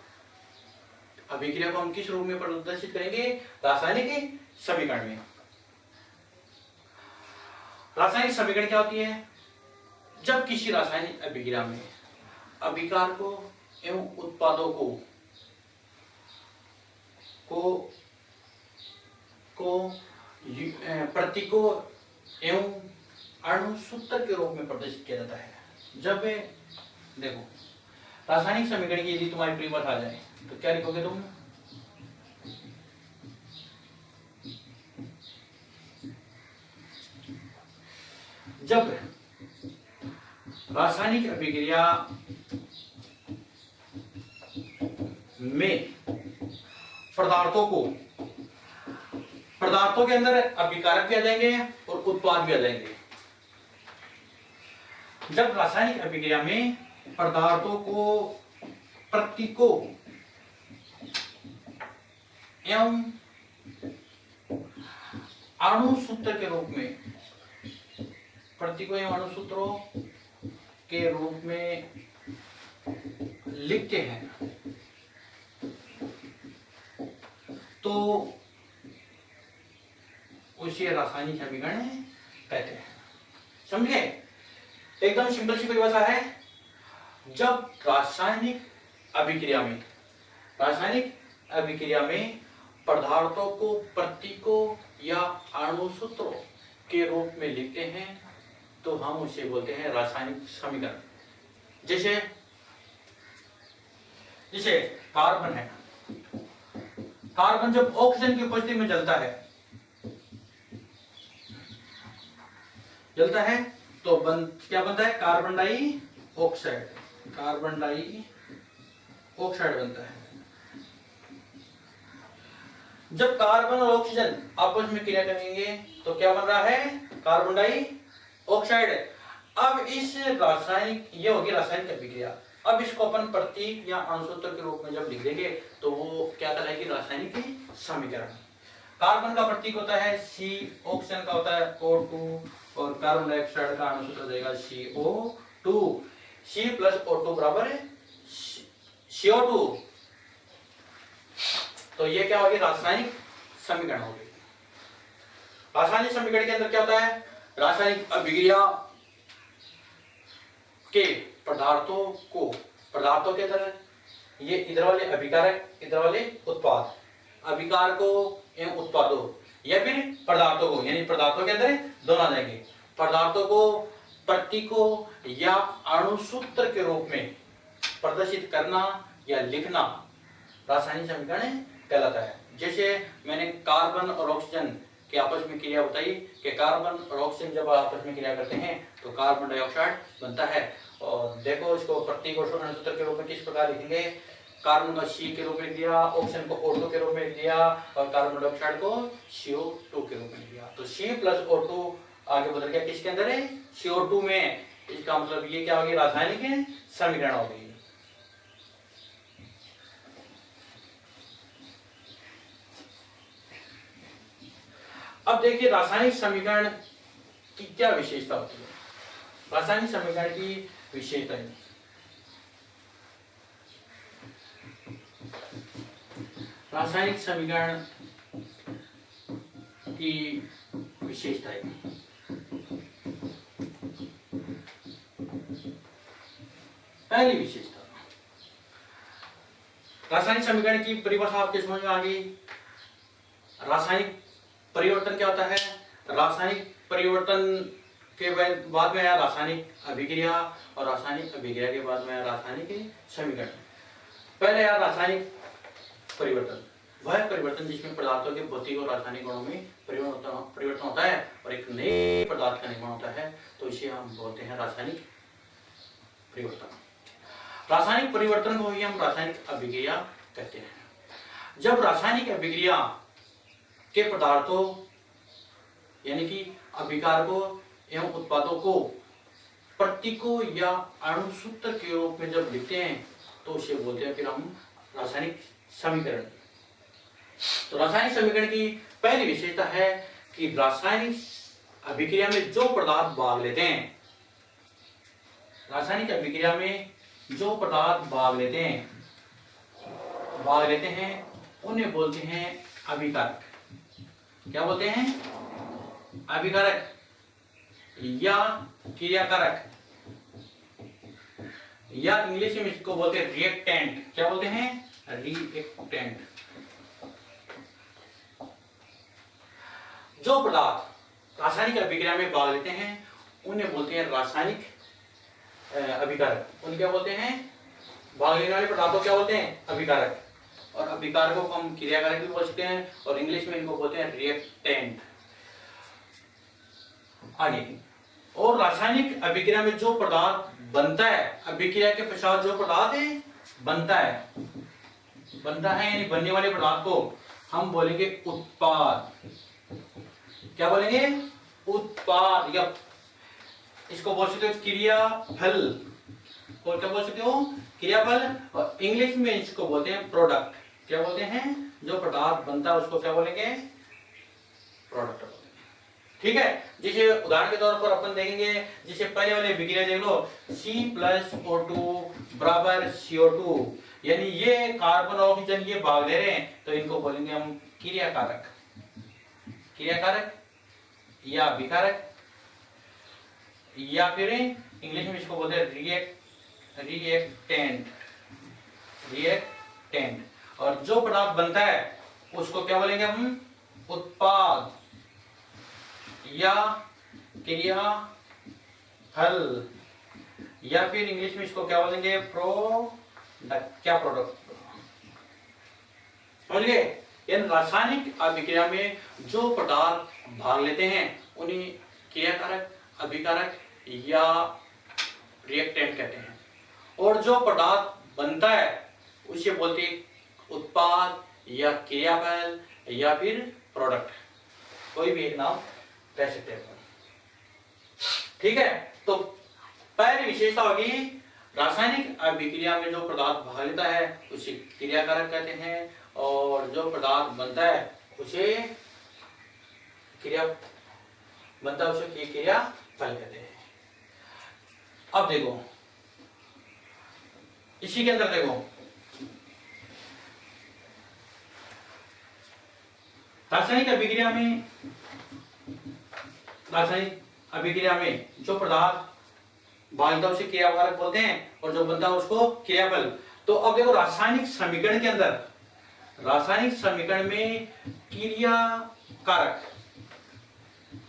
अभिक्रिया को हम किस रूप में प्रदर्शित करेंगे? रासायनिक समीकरण में। रासायनिक समीकरण क्या होती है? जब किसी रासायनिक अभिक्रिया में अभिकारकों एवं उत्पादों को प्रतीकों एवं अणुसूत्र के रूप में प्रदर्शित किया जाता है। जब देखो रासायनिक समीकरण की यदि तुम्हारी परिभाषा आ जाए तो क्या लिखोगे तुम? जब रासायनिक अभिक्रिया में पदार्थों के अंदर अभिकारक भी आ जाएंगे और उत्पाद भी आ जाएंगे। जब रासायनिक अभिक्रिया में पदार्थों को प्रतीकों एवं अणुसूत्र के रूप में अणुसूत्रों के रूप में लिखते हैं तो उसे रासायनिक समीकरण कहते हैं। समझे? एकदम सिंपल सी परिभाषा है। जब रासायनिक अभिक्रिया में पदार्थों को प्रतीकों या अणुसूत्रों के रूप में लिखते हैं तो हम उसे बोलते हैं रासायनिक समीकरण। जैसे कार्बन है, कार्बन जब ऑक्सीजन की उपस्थिति में जलता है तो क्या बनता है? कार्बन डाइऑक्साइड बनता है। जब कार्बन और ऑक्सीजन आपस में क्रिया करेंगे तो क्या बन रहा है? Carbon dioxide. अब इस ये होगी रासायनिक अभिक्रिया। अब इसको अपन प्रतीक या अणुसूत्र के रूप में जब लिख देंगे तो वो क्या कहलाएगी? रासायनिक समीकरण। कार्बन का प्रतीक होता है C, ऑक्सीजन का होता है O2 और कार्बन डाइऑक्साइड का अणुसूत्र देगा CO2। C प्लस O2 बराबर है CO2। तो ये क्या होगी? रासायनिक समीकरण होगी। रासायनिक समीकरण के अंदर क्या होता है? रासायनिक अभिक्रिया के पदार्थों के अंदर ये इधर वाले अभिकारक, इधर वाले उत्पाद, अभिकारकों एवं उत्पादों या फिर पदार्थों को, यानी पदार्थों के अंदर दोनों आ जाएंगे। पदार्थों को प्रतीकों या अणुसूत्र के रूप में प्रदर्शित करना या लिखना रासायनिक समीकरण कहलाता है। जैसे मैंने कार्बन और ऑक्सीजन के आपस में क्रिया बताई कि कार्बन और ऑक्सीजन जब आपस में क्रिया करते हैं तो कार्बन डाइऑक्साइड बनता है। और देखो इसको प्रतीक और अणुसूत्र के रूप में किस प्रकार लिखेंगे? कार्बन को C के रूप में दिया, ऑक्सीजन को O2 के रूप में दिया और कार्बन डाइऑक्साइड को CO2 के रूप में दिया। तो C प्लस O2 आगे बदल गया किसके अंदर है? CO2 में। इसका मतलब ये क्या होगी? रासायनिक समीकरण हो गई। अब देखिए रासायनिक समीकरण की क्या विशेषता होती है। रासायनिक समीकरण की विशेषता रासायनिक समीकरण की विशेषताएं। पहली विशेषता, रासायनिक समीकरण की परिभाषा आपके समझ में आ गई। रासायनिक परिवर्तन क्या होता है? रासायनिक परिवर्तन के बाद में आया रासायनिक अभिक्रिया और रासायनिक अभिक्रिया के बाद में आया रासायनिक समीकरण। पहले आया रासायनिक परिवर्तन, वह परिवर्तन जिसमें पदार्थों के भौतिक और रासायनिक गुणों में परिवर्तन होता है और एक नए पदार्थ का निर्माण होता है, तो इसे हम बोलते हैं रासायनिक परिवर्तन। रासायनिक परिवर्तन को ही हम रासायनिक अभिक्रिया कहते हैं। जब रासायनिक अभिक्रिया के पदार्थों यानी कि अभिकारकों एवं उत्पादों को प्रतीकों या अणुसूत्र के रूप में जब लिखते हैं तो उसे बोलते हैं फिर हम रासायनिक समीकरण। तो रासायनिक समीकरण की पहली विशेषता है कि रासायनिक अभिक्रिया में जो पदार्थ भाग लेते हैं, रासायनिक अभिक्रिया में जो पदार्थ भाग लेते हैं उन्हें बोलते हैं अभिकारक। क्या बोलते हैं? अभिकारक या क्रियाकारक या इंग्लिश में इसको बोलते हैं रिएक्टेंट। क्या बोलते हैं? रिएक्टेंट। जो पदार्थ रासायनिक अभिक्रिया में भाग लेते हैं उन्हें बोलते हैं रासायनिक अभिकारक। उन्हें क्या बोलते हैं? भाग लेने वाले पदार्थों क्या बोलते हैं? अभिकारक। और अभिकारकों को हम क्रियाकारक भी बोल सकते हैं और इंग्लिश में इनको बोलते हैं रिएक्टेंट। आगे, और रासायनिक अभिक्रिया में जो पदार्थ बनता है, अभिक्रिया के पश्चात जो पदार्थ बनता है यानी बनने वाले पदार्थ को हम बोलेंगे उत्पाद। क्या बोलेंगे? उत्पाद। या इसको बोल सकते हो क्रियाफल। और क्या बोल सकते हो? क्रियाफल। और इंग्लिश में इसको बोलते हैं प्रोडक्ट। क्या बोलते हैं? जो पदार्थ बनता है उसको क्या बोलेंगे? प्रोडक्ट बोलेंगे। ठीक है। जैसे उदाहरण के तौर पर अपन देखेंगे, जैसे पहले वाले अभिक्रिया देख लो, C+O2 बराबर CO2, यानी ये कार्बन ऑक्सीजन ये भाग ले रहे हैं, तो इनको बोलेंगे हम क्रियाकारक। क्रियाकारक या अभिकारक, या फिर इंग्लिश में इसको बोलते हैं रिएक्टेंट। रिएक्टेंट। और जो पदार्थ बनता है उसको क्या बोलेंगे हम? उत्पाद या क्रियाफल, या फिर इंग्लिश में इसको क्या बोलेंगे? प्रोडक्ट। क्या प्रोडक्ट? समझ गए? यानी रासायनिक अभिक्रिया में जो पदार्थ भाग लेते हैं उन्हें क्रियाकारक, अभिकारक या रिएक्टेंट कहते हैं। और जो पदार्थ बनता है उसे बोलते हैं उत्पाद या क्रियाफल या फिर प्रोडक्ट। कोई भी एक नाम कह सकते हैं। ठीक है। तो पहली विशेषता होगी रासायनिक अभिक्रिया में जो पदार्थ भाग लेता है उसे क्रियाकारक कहते हैं, और जो पदार्थ बनता है उसे क्रियाफल कहते हैं। अब देखो इसी के अंदर देखो, रासायनिक अभिक्रिया में जो पदार्थ भागता है उसे क्रियाकारक बोलते हैं, और जो बनता है उसको क्रियाफल। तो अब देखो रासायनिक समीकरण के अंदर, रासायनिक समीकरण में क्रियाकारक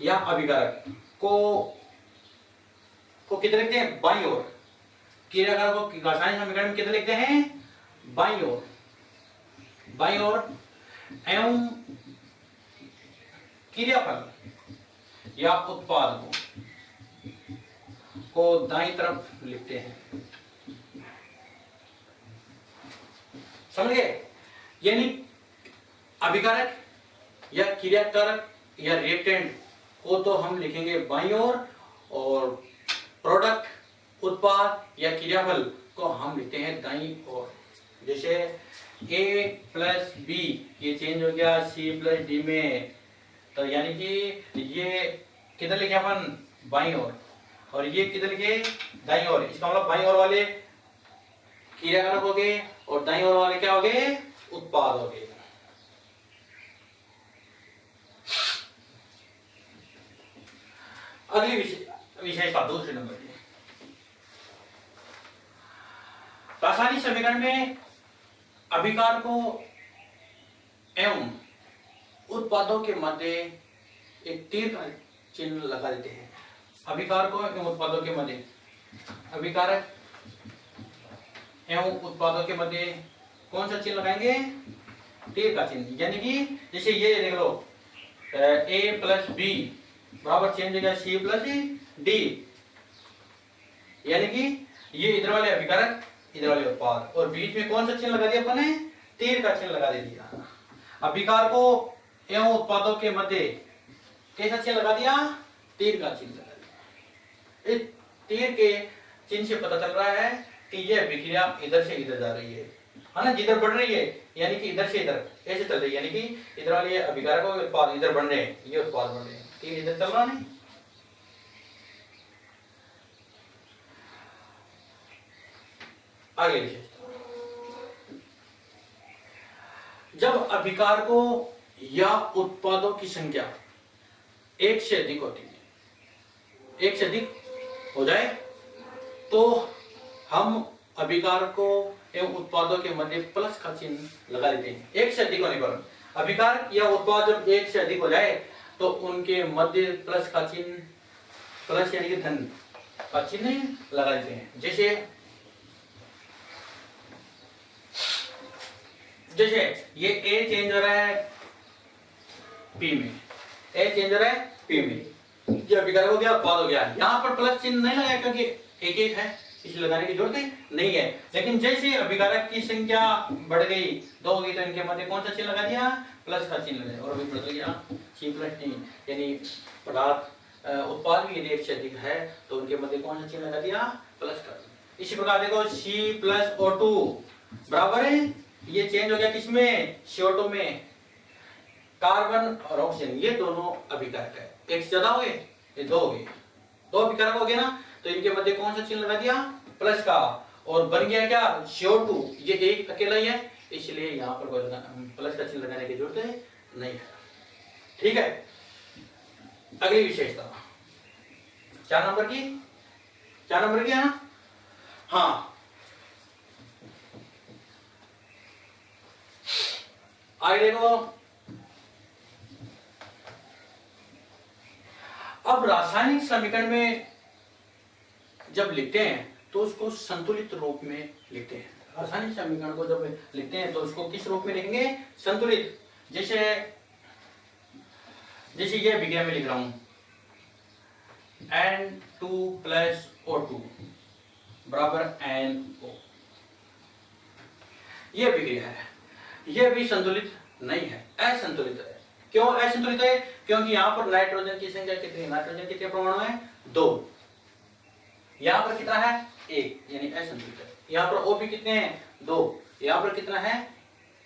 या अभिकारक को कितने लिखते हैं? बाईं ओर। क्रियाकारक को रासायनिक समीकरण में कितने लिखते हैं? बाईं ओर। बाईं ओर। एवं क्रियाफल या उत्पाद को दाईं तरफ लिखते हैं। समझ गए? यानी अभिकारक या क्रियाकारक या रिएक्टेंट को तो हम लिखेंगे बाईं ओर, और प्रोडक्ट, उत्पाद या क्रियाफल को हम लिखते हैं दाईं ओर। जैसे A+B ये चेंज हो गया C+D में, तो यानी कि ये किधर लिखे अपन? बाईं ओर, और ये किधर लिखे? दाईं ओर। इसका मतलब बाईं ओर वाले क्रियाकारक हो गए और दाईं ओर वाले क्या हो गए? उत्पाद हो गए। अगली विशेषता दूसरे नंबर की, रासायनिक समीकरण में अभिकारकों एवं उत्पादों के मध्य एक तीर का चिन्ह लगा देते हैं। अभिकारकों एवं उत्पादों के मध्य, अभिकारक एवं उत्पादों के मध्य कौन सा चिन्ह लगाएंगे? तीर का चिन्ह। यानी कि जैसे ये देख लो, A+B बराबर चेंज हो गया C+D, यानी कि ये इधर वाले अभिकारक, इधर वाले उत्पाद, और बीच में कौन सा चिन्ह लगा दिया अपन ने? तीर का चिन्ह लगा दिया। अभिकारकों एवं उत्पादों के मध्य कैसा चिन्ह लगा दिया? तीर का चिन्ह लगा दिया। इस तीर के चिन्ह से पता चल रहा है कि यह अभिक्रिया इधर से इधर जा रही है ना, जिधर बढ़ रही है, यानी कि इधर से इधर ऐसे चल रही है, यानी कि इधर वाले अभिकारकों के उत्पाद इधर बढ़ रहे हैं, ये उत्पाद बढ़ रहे हैं, तीर इधर चल रहा नहीं। आगे विशेषता, जब अभिकारकों या उत्पादों की संख्या एक से अधिक होती है, एक से अधिक हो जाए तो हम अभिकारकों एवं उत्पादों के मध्य प्लस का चिन्ह लगा देते हैं। एक से अधिक होने पर अभिकारक या उत्पाद जब एक से अधिक हो जाए तो उनके मध्य प्लस का चिन्ह, प्लस यानी कि धन का चिन्ह लगा देते हैं। जैसे ये ए चेंज हो रहा है पी में, ए चेंज हो रहा है पी में, ये अभिकारक हो गया, उत्पाद हो गया। यहाँ पर प्लस चिन्ह नहीं लगाया क्योंकि एक एक है, इसलिए लगाने की जरूरत नहीं है। लेकिन जैसे अभिकारक की संख्या बढ़ गई, 2 हो गई, तो इनके मध्य कौन सा चिन्ह लगा दिया? प्लस का चिन्ह लगाया। और अभी बदल गया C+D, यानी पदार्थ उत्पाद भी यदि एक से अधिक है तो उनके मध्य कौन सा चिन्ह लगा दिया? प्लस का चिन्ह। इसी प्रकार देखो C+O2 बराबर है, ये चेंज हो गया किसमें? CO2 में। कार्बन और ऑक्सीजन ये दोनों अभिकारक है, एक से ज्यादा हो गए, ये 2 हो गए, 2 अभिकारक हो गए ना, तो इनके मध्य कौन सा चिन्ह लगा दिया? प्लस का। और बन गया क्या? CO2, ये एक अकेला ही है, इसलिए यहाँ पर प्लस का चिन्ह लगाने की जरूरत नहीं है। ठीक है, अगली विशेषता 4 नंबर की, 4 नंबर की है ना? हाँ, आगे देखो, अब रासायनिक समीकरण में जब लिखते हैं तो उसको संतुलित रूप में लिखते हैं। रासायनिक समीकरण को जब लिखते हैं तो उसको किस रूप में लिखेंगे? संतुलित। जैसे ये अभिक्रिया में लिख रहा हूं, N2 + O2 बराबर NO, ये अभिक्रिया है, ये भी संतुलित नहीं है, असंतुलित है। क्यों असंतुलित है? क्योंकि यहाँ पर नाइट्रोजन की संख्या कितनी? नाइट्रोजन कितने परमाणु है? 2। यहाँ पर कितना है? 1, यानी असंतुलित है। यहाँ पर O भी कितने हैं? 2। यहाँ पर कितना है?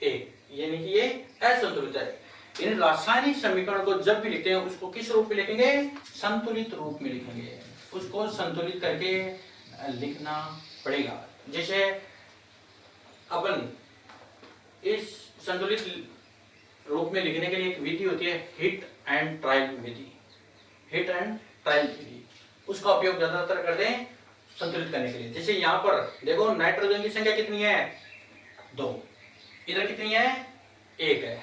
1, यानी कि ये असंतुलित है। इन रासायनिक समीकरण को जब भी लिखते हैं उसको किस रूप में लिखेंगे? संतुलित रूप में लिखेंगे। उसको संतुलित करके लिखना पड़ेगा। जैसे अपन इस संतुलित रूप में लिखने के लिए एक विधि होती है, हिट एंड ट्रायल विधि। हिट एंड ट्रायल विधि, उसका उपयोग ज्यादातर करते हैं संतुलित करने के लिए। जैसे यहाँ पर देखो, नाइट्रोजन की संख्या कितनी है? 2। इधर कितनी है? 1 है,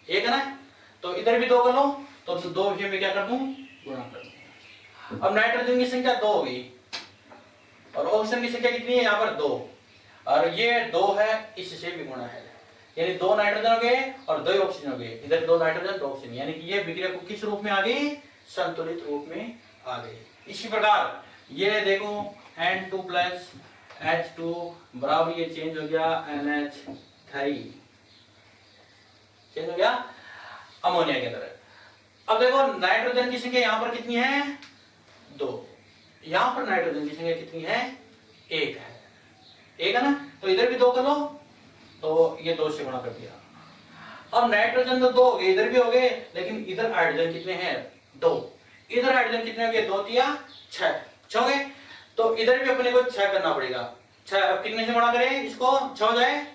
1 है ना, तो इधर भी 2 कर लो, तो 2 विषय में क्या कर दूं? गुणा कर दूं। अब नाइट्रोजन की संख्या 2 हो गई और ऑक्सीजन की संख्या कितनी है? यहाँ पर 2, और ये 2 है, इससे भी गुणा है, यानी 2 नाइट्रोजन हो गए और 2 ऑक्सीजन हो गए। इधर 2 नाइट्रोजन 2 ऑक्सीजन, यानी कि ये विक्रिया को किस रूप में आ गई? संतुलित रूप में आ गई। इसी प्रकार ये देखो, N2 + H2 बराबर, ये चेंज हो गया NH3, चेंज हो गया अमोनिया के अंदर। अब देखो, नाइट्रोजन की संख्या यहाँ पर कितनी है? 2। यहाँ पर नाइट्रोजन की संख्या कितनी है? 1 है, 1 है ना, तो इधर भी 2 कर लो, तो ये 2 से गुणा कर दिया। अब नाइट्रोजन तो 2 हो गए, इधर भी हो गए, लेकिन इधर हाइड्रोजन कितने हैं? 2। इधर हाइड्रोजन कितने हो गए? 2 × 6, 6 हो गए, तो इधर भी अपने को 6 करना पड़ेगा। 6, अब कितने से गुणा करें इसको? 6 हो जाए,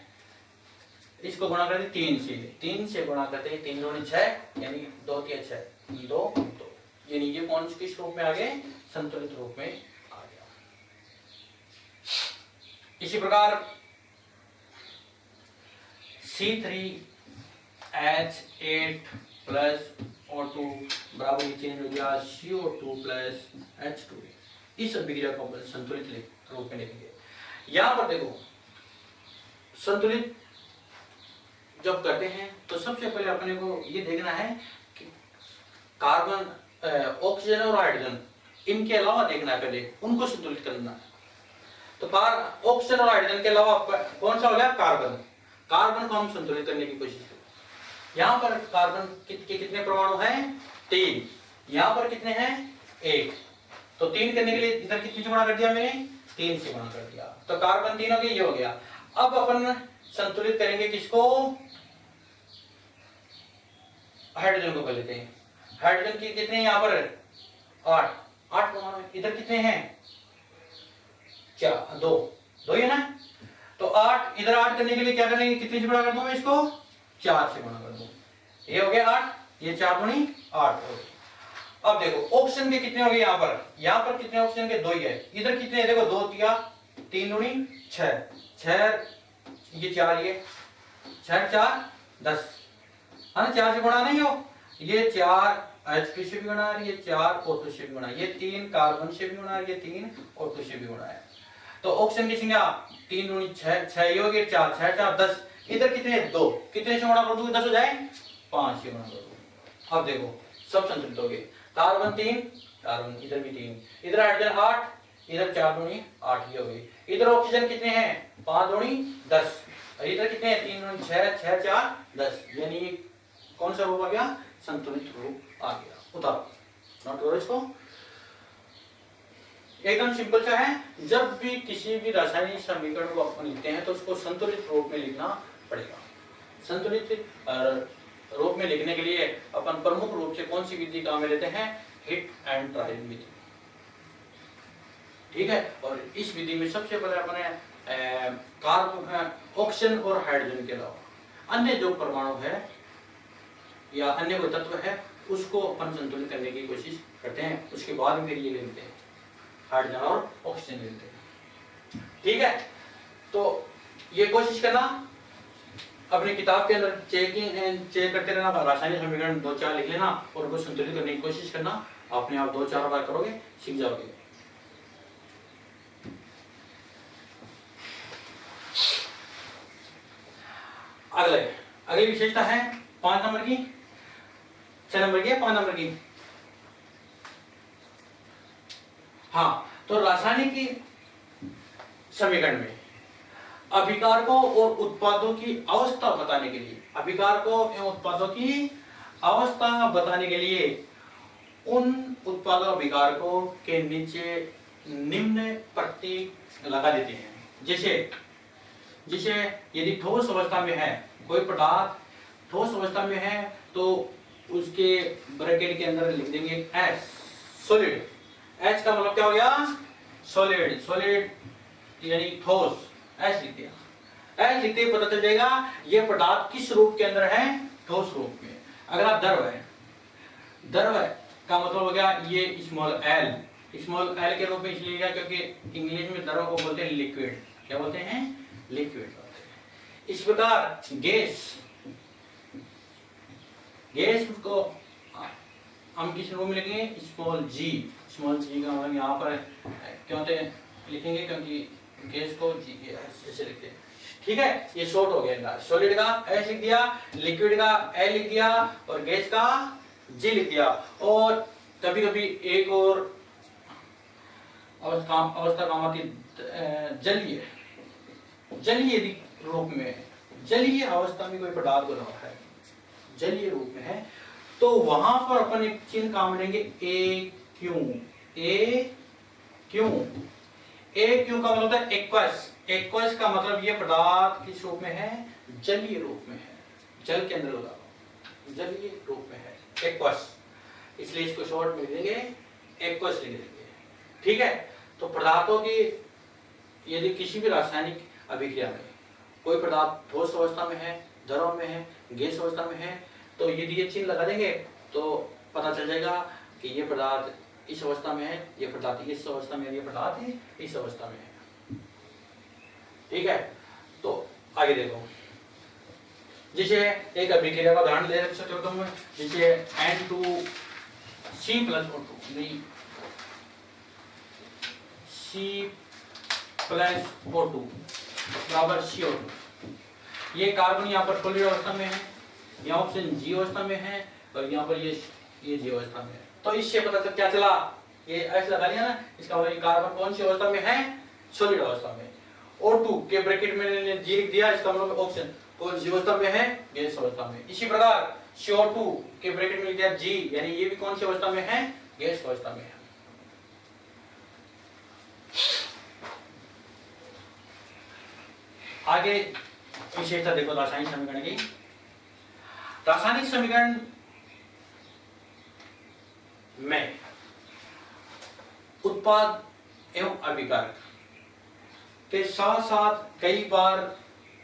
इसको गुणा करते 3 से, 3 से गुणा करते 3 × 6, यानी 2 × 6, 2, 2, यानी ये कौन से किस रूप में आ गए? संतुलित रूप में आ गया। इसी प्रकार C3H8 + O2 बराबर चेंज हो गया CO2 + H2। इस अभिक्रिया को अपन संतुलित रूप में लिखेंगे। यहां पर देखो, संतुलित जब करते हैं तो सबसे पहले अपने को ये देखना है कि कार्बन, ऑक्सीजन और हाइड्रोजन, इनके अलावा देखना है, पहले उनको संतुलित करना है। तो ऑक्सीजन और हाइड्रोजन के अलावा कौन सा हो गया? कार्बन। कार्बन को हम संतुलित करने की कोशिश करें। यहाँ पर कार्बन के कितने परमाणु हैं? 3। यहाँ पर कितने हैं? 1। तो 3 करने के लिए इधर कितने से गुणा कर दिया मैंने? 3 से गुणा कर दिया, तो कार्बन 3 हो गया, ये हो गया। अब अपन संतुलित करेंगे किसको? हाइड्रोजन को कर लेते हैं। हाइड्रोजन की कितने हैं यहाँ पर? 8 परमाणु। इधर कितने हैं? 4, 2 है ना, तो 8, इधर 8 करने के लिए क्या करेंगे? कितने से गुणा कर दूं मैं इसको? 4 से गुणा कर दूं, ये हो गया 8, ये 4 × 8 हो गया। अब देखो, ऑक्सीजन के कितने हो गए? यहाँ पर कितने ऑक्सीजन के? 2 ही है। इधर कितने हैं? देखो, 2 × 3 दूनी 6, 6 ये 4, ये 6 4 10 है ना, 4 से गुणा नहीं हो, ये 4 H2 से भी गुणा है, ये 4 O2 से भी गुणा है, ये 3 कार्बन से भी गुणा है, ये 3 O2 से भी गुणा है। तो ऑक्सीजन की संख्या 3 दूनी 6, 6 ये हो गए 4, 6 4 10, इधर कितने 2, कितने से गुणा कर दूंगा 10 हो जाए, 5 से गुणा कर दो। अब देखो सब संतुलित हो गए, कार्बन 3, कार्बन इधर भी 3, इधर हाइड्रोजन 8, इधर 4 दूनी 8 ये हो गई, इधर ऑक्सीजन कितने हैं 5 दूनी 10, और इधर कितने हैं 3 दूनी 6, 6 4 10, यानी कौन सा रूप आ गया, संतुलित रूप आ गया। उतारो नोट करो इसको, एकदम सिंपल सा है। जब भी किसी भी रासायनिक समीकरण को अपन लिखते हैं तो उसको संतुलित रूप में लिखना पड़ेगा। संतुलित रूप में लिखने के लिए अपन प्रमुख रूप से कौन सी विधि काम में लेते हैं, हिट एंड ट्रायल विधि, ठीक है। और इस विधि में सबसे पहले अपने कार्बन, ऑक्सीजन और हाइड्रोजन के अलावा अन्य जो परमाणु है या अन्य कोई तत्व है उसको अपन संतुलित करने की कोशिश करते हैं, उसके बाद में फिर ये लिखते हैं हाइड्रोजन और ऑक्सीजन मिलते हैं, ठीक है। तो ये कोशिश करना अपनी किताब के अंदर चेक करते रहना, रासायनिक समीकरण 2-4 लिख लेना और उनको संतुलित करने की कोशिश करना, अपने आप 2-4 बार करोगे सीख जाओगे। अगली विशेषता है 5 नंबर की, 6 नंबर की, 5 नंबर की। हाँ, तो रासायनिक समीकरण में अभिकारकों और उत्पादों की अवस्था बताने के लिए, अभिकारकों एवं उत्पादों की अवस्था बताने के लिए उन उत्पादों अभिकारकों के नीचे निम्न प्रतीक लगा देते हैं। जैसे यदि ठोस अवस्था में है कोई पदार्थ, ठोस अवस्था में है तो उसके ब्रैकेट के अंदर लिख देंगे एस, सॉलिड। एच का मतलब क्या हो गया, सॉलिड, सॉलिड यानी ठोस, एच लिख दिया। एच लिखते ही पता चल जाएगा ये पदार्थ किस रूप के अंदर है, ठोस रूप में। अगला द्रव है, द्रव का मतलब हो गया ये स्मॉल एल, स्मॉल एल के रूप में इसलिए लिखा क्योंकि इंग्लिश में द्रव को बोलते हैं लिक्विड, क्या बोलते हैं, लिक्विड बोलते हैं। इस प्रकार गैस, गैस को हम किस रूप में लिखेंगे, स्मॉल जी, स्मॉल जी का मतलब यहाँ पर क्यों लिखेंगे क्योंकि गैस को जी ऐसे लिखते हैं, ठीक है। ये शॉर्ट हो गया, सॉलिड का एस लिख दिया, लिक्विड का एल लिख दिया और गैस का जी लिख दिया। और कभी कभी एक और अवस्था काम आती जलीय, जलीय रूप में, जलीय अवस्था में कोई पदार्थ बना हुआ है, जलीय रूप में है, तो वहां पर अपन एक चिन्ह काम लेंगे ए क्यू, ए क्यू। ए क्यू का मतलब है एक्वस, एक्वस का मतलब ये पदार्थ किस रूप में है, जलीय रूप में है, जल के अंदर होगा, जलीय रूप में है, एक्वस, इसलिए इसको शॉर्ट में लिख देंगे एक्वस लिख देंगे, ठीक है। तो पदार्थों की यदि किसी भी रासायनिक अभिक्रिया में कोई पदार्थ ठोस अवस्था में है, द्रव में है, गैस अवस्था में है, तो यदि ये चिन्ह लगा देंगे तो पता चल जाएगा कि ये पदार्थ इस अवस्था में है, ये पदार्थ इस अवस्था में है, ये पदार्थ इस अवस्था में है, ठीक है। तो आगे देखो, जिसे एक अभिक्रिया का उदाहरण ले सकते हो तुम, जिसे N2C plus O2, C plus O2 बराबर CO2। ये कार्बन यहाँ पर सॉलिड अवस्था में है, यहाँ ऑक्सीजन जी अवस्था में है और यहाँ पर ये जी अवस्था में है। तो इससे पता चल क्या चला, ये ऐसे लगा लिया ना, इसका मतलब कार्बन कौन सी अवस्था में है, सॉलिड अवस्था में। O2 के ब्रैकेट में जी लिख दिया, इसका मतलब ऑक्सीजन कौन सी अवस्था में है, गैस अवस्था में। इसी प्रकार CO2 के ब्रैकेट में लिख दिया जी, यानी ये भी कौन सी अवस्था में है, गैस अवस्था में है। आगे विशेषता देखो रासायनिक समीकरण की। रासायनिक समीकरण में उत्पाद एवं अभिकारक के साथ साथ कई बार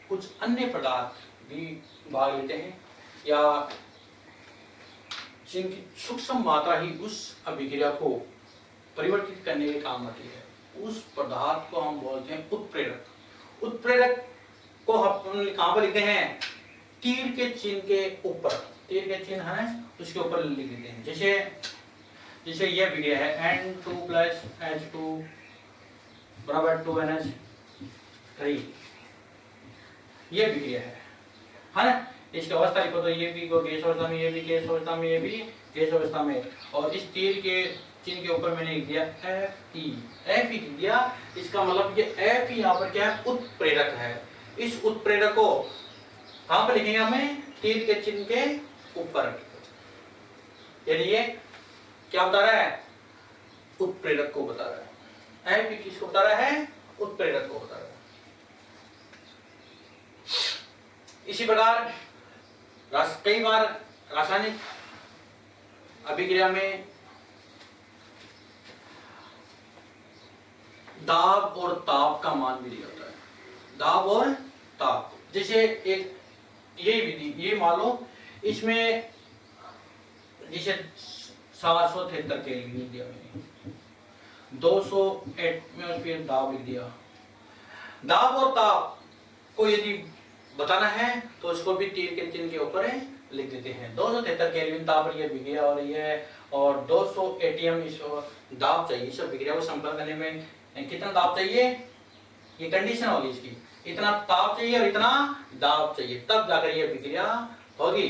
कुछ अन्य पदार्थ भी भाग लेते हैं या जिनकी सूक्ष्म मात्रा ही उस अभिक्रिया को परिवर्तित करने के काम आती है, उस पदार्थ को हम बोलते हैं उत्प्रेरक। उत्प्रेरक को हम कहां पर लिखते हैं? तीर के चिन्ह के ऊपर, तीर के चिन्ह है उसके ऊपर लिख देते हैं। जैसे यह विक्रिया है N2 + H2 = 2NH3, ये विक्रिया है ना। इसकी अवस्था लिखो तो ये भी गैस अवस्था में, ये भी गैस अवस्था में, ये भी गैस अवस्था में। और इस तीर के चिन्ह के ऊपर मैंने लिख दिया Fe लिख दिया। इसका मतलब ये Fe यहाँ पर क्या है? उत्प्रेरक है। इस उत्प्रेरक को कहां पर लिखेंगे हमें? तीर के चिन्ह के ऊपर। यानी ये क्या बता रहा है? उत्प्रेरक को बता रहा है। Fe किसको बता रहा है? उत्प्रेरक को बता रहा है। इसी प्रकार कई बार रासायनिक अभिक्रिया में दाब और ताप का मान भी दिया होता है। दाब और ताप, जैसे एक यही विधि, ये मान लो इसमें जैसे 773 केल्विन लिख दिया मैंने, 200 एटमॉस्फेयर दाब लिख दिया। दाब और ताप को यदि बताना है तो उसको भी तीर के चिन्ह के ऊपर लिख देते हैं। 273 केल्विन ताप पर यह विक्रिया हो रही है और 200 एटीएम इस दाब चाहिए। इस विक्रिया को संपन्न करने में कितना दाब चाहिए? ये कंडीशन होगी इसकी, इतना ताप चाहिए और इतना दाब चाहिए, तब जाकर यह विक्रिया होगी।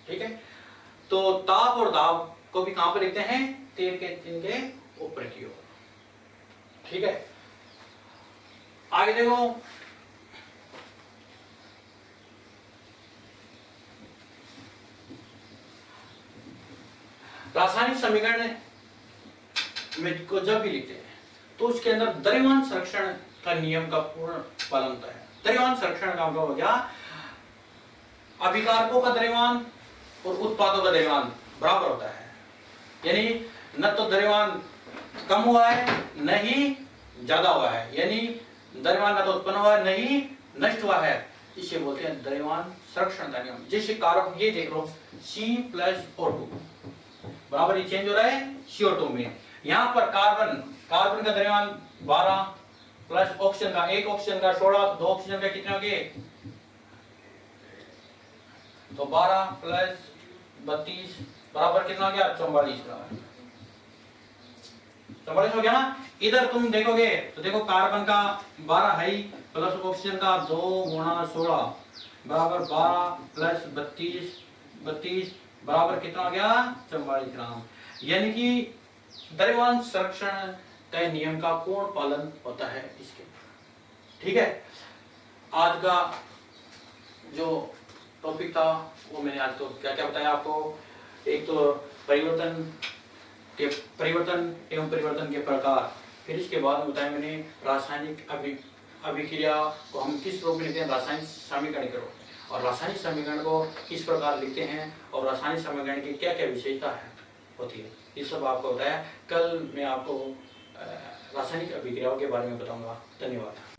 ठीक है, तो ताप और दाब को भी कहां पर लिखते हैं? तीर के चिन्ह के ऊपर की ओर। ठीक है, आगे देखो। रासायनिक समीकरण में को जब भी लिखते हैं तो उसके अंदर द्रव्यमान संरक्षण का नियम का पूर्ण पालन होता है। द्रव्यमान संरक्षण का मतलब हो गया अभिकारकों का द्रव्यमान और उत्पादों का द्रव्यमान बराबर होता है। यानी न तो द्रव्यमान कम हुआ है न ही ज्यादा हुआ है, यानी द्रव्यमान न तो उत्पन्न हुआ है न ही नष्ट हुआ है। इसे बोलते हैं द्रव्यमान संरक्षण का नियम। जैसे कारक ये देख लो, C+O2 बराबर ये चेंज हो रहा है CO2 में। यहाँ पर कार्बन का द्रव्यमान 12 प्लस ऑक्सीजन का, एक ऑक्सीजन का 16, तो 2 ऑक्सीजन का कितने हो गए? तो 12 प्लस 32 बराबर कितना हो गया? 44 का। 44 हो गया ना। इधर तुम देखोगे तो देखो कार्बन का 12 है प्लस ऑक्सीजन का 2 × 16 बराबर 12 प्लस 32 बराबर कितना हो गया? 44 ग्राम। यानी कि द्रव्यमान संरक्षण का नियम का पूर्ण पालन होता है इसके। ठीक है, आज का जो टॉपिक था वो मैंने आज तो क्या क्या बताया आपको। एक तो परिवर्तन एवं परिवर्तन के प्रकार, फिर इसके बाद बताया मैंने रासायनिक अभिक्रिया को हम किस रूप में लिखते हैं, रासायनिक समीकरण के रूप में, और रासायनिक समीकरण को किस प्रकार लिखते हैं और रासायनिक समीकरण की क्या क्या विशेषता है होती है, ये सब आपको बताया। कल मैं आपको रासायनिक अभिक्रियाओं के बारे में बताऊंगा। धन्यवाद।